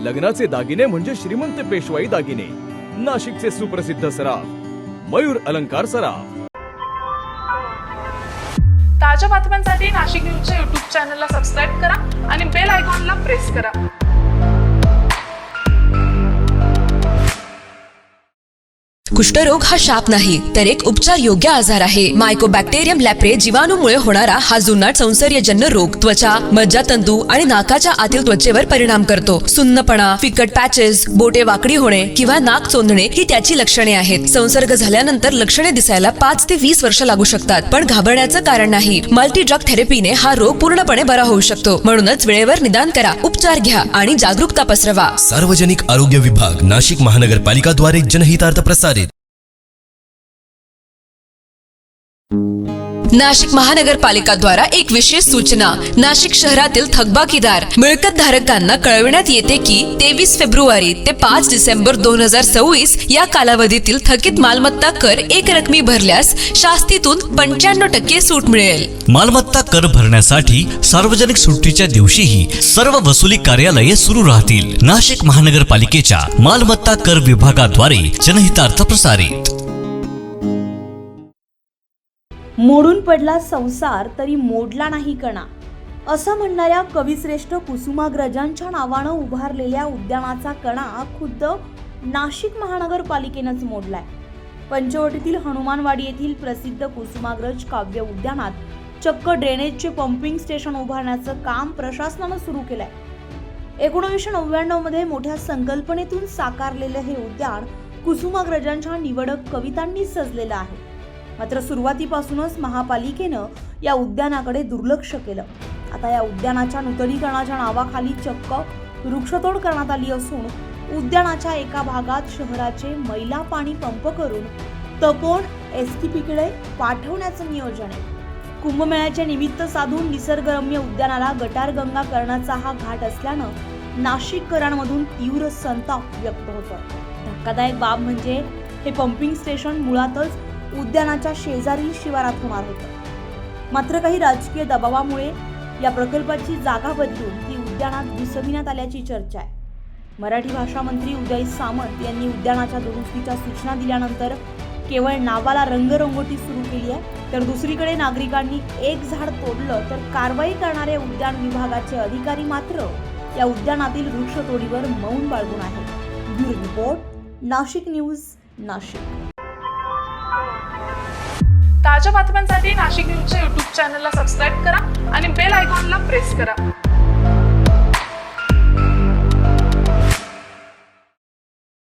लग्नाचे दागिने म्हणजे श्रीमंत पेशवाई दागिने, नाशिकचे सुप्रसिद्ध सराफ मयूर अलंकार सराफ। ताज्या बातम्यांसाठी नाशिक न्यूजच्या YouTube चॅनलला सबस्क्राईब करा आणि बेल आयकॉनला प्रेस करा। कुष्ठरोग हा शाप नाही तर एक उपचार योग्य आजार आहे। मायकोबॅक्टेरियम लॅप्रे जीवाणूमुळे होणारा हा जुनाट संसर्गजन्य रोग त्वचा, मज्जातंतू आणि नाकाच्या आतील त्वचेवर परिणाम करतो। सुन्नपणा, फिकट पॅचेस, बोटे वाकडी होणे किंवा नाक चोंदणे ही त्याची लक्षणे आहेत। संसर्ग झाल्यानंतर लक्षणे दिसायला 5 ते 20 वर्ष लागू शकतात, पण घाबरण्याचं कारण नाही। मल्टी ड्रग थेरपीने हा रोग पूर्णपणे बरा होऊ शकतो। म्हणूनच वेळेवर निदान करा, उपचार घ्या आणि जागरूकता पसरवा। सार्वजनिक आरोग्य विभाग, नाशिक महानगरपालिका द्वारे जनहितार्थ प्रसारित। नाशिक महानगरपालिका द्वारा एक विशेष सूचना। नाशिक शहरातील थकबाकीदार मिळकत धारकांना कळविण्यात येते की 23 फेब्रुवारी ते 5 डिसेंबर 2024 या कालावधीतील थकीत मालमत्ता कर एक रकमी भरल्यास शास्तीतून 95% सूट मिळेल। मालमत्ता कर भरण्यासाठी सार्वजनिक सुट्टीच्या दिवशीही सर्व वसुली कार्यालये सुरू राहतील। नाशिक महानगरपालिकेच्या मालमत्ता कर विभागाद्वारे जनहितार्थ प्रसारित। मोडून पडला संसार तरी मोडला नाही कणा, असं म्हणणाऱ्या कविश्रेष्ठ कुसुमाग्रजांच्या नावानं उभारलेल्या उद्यानाचा कणा खुद्द नाशिक महानगरपालिकेनंच मोडलाय। पंचवटीतील हनुमानवाडी येथील प्रसिद्ध कुसुमाग्रज काव्य उद्यानात चक्क ड्रेनेजचे पंपिंग स्टेशन उभारण्याचं काम प्रशासनानं सुरू केलंय। 1999 मध्ये मोठ्या संकल्पनेतून साकारलेलं हे उद्यान कुसुमाग्रजांच्या निवडक कवितांनी सजलेलं आहे। मात्र सुरुवातीपासूनच महापालिकेनं या उद्यानाकडे दुर्लक्ष केलं। आता या उद्यानाच्या नूतनीकरणाच्या नावाखाली चक्क वृक्षतोड करण्यात आली असून उद्यानाच्या एका भागात शहराचे मैला पाणी पंप करून तपोन एसटीपीकडे पाठवण्याचं नियोजन आहे। कुंभमेळ्याचे निमित्त साधून निसर्गरम्य उद्यानाला गटारगंगा करण्याचा हा घाट असल्यानं नाशिककरांमधून तीव्र संताप व्यक्त होतो। धक्कादायक बाब म्हणजे हे पंपिंग स्टेशन मुळातच उद्यानाच्या शेजारील शिवारात होणार होतं। मात्र काही राजकीय दबावामुळे या प्रकल्पाची जागा बदलून ती उद्यानात घुसविण्यात आल्याची चर्चा आहे। मराठी भाषा मंत्री उदय सामंत यांनी उद्यानाच्या दुरुस्तीच्या सूचना दिल्यानंतर केवळ नावाला रंगरंगोटी सुरू केली आहे, तर दुसरीकडे नागरिकांनी एक झाड तोडलं तर कारवाई करणारे उद्यान विभागाचे अधिकारी मात्र या उद्यानातील वृक्षतोडीवर मौन बाळगून आहेत। Bureau report, Nashik news, Nashik. ताज्या बातम्यांसाठी नाशिक न्यूजच्या YouTube चॅनलला सबस्क्राईब करा आणि बेल आयकॉनला प्रेस करा।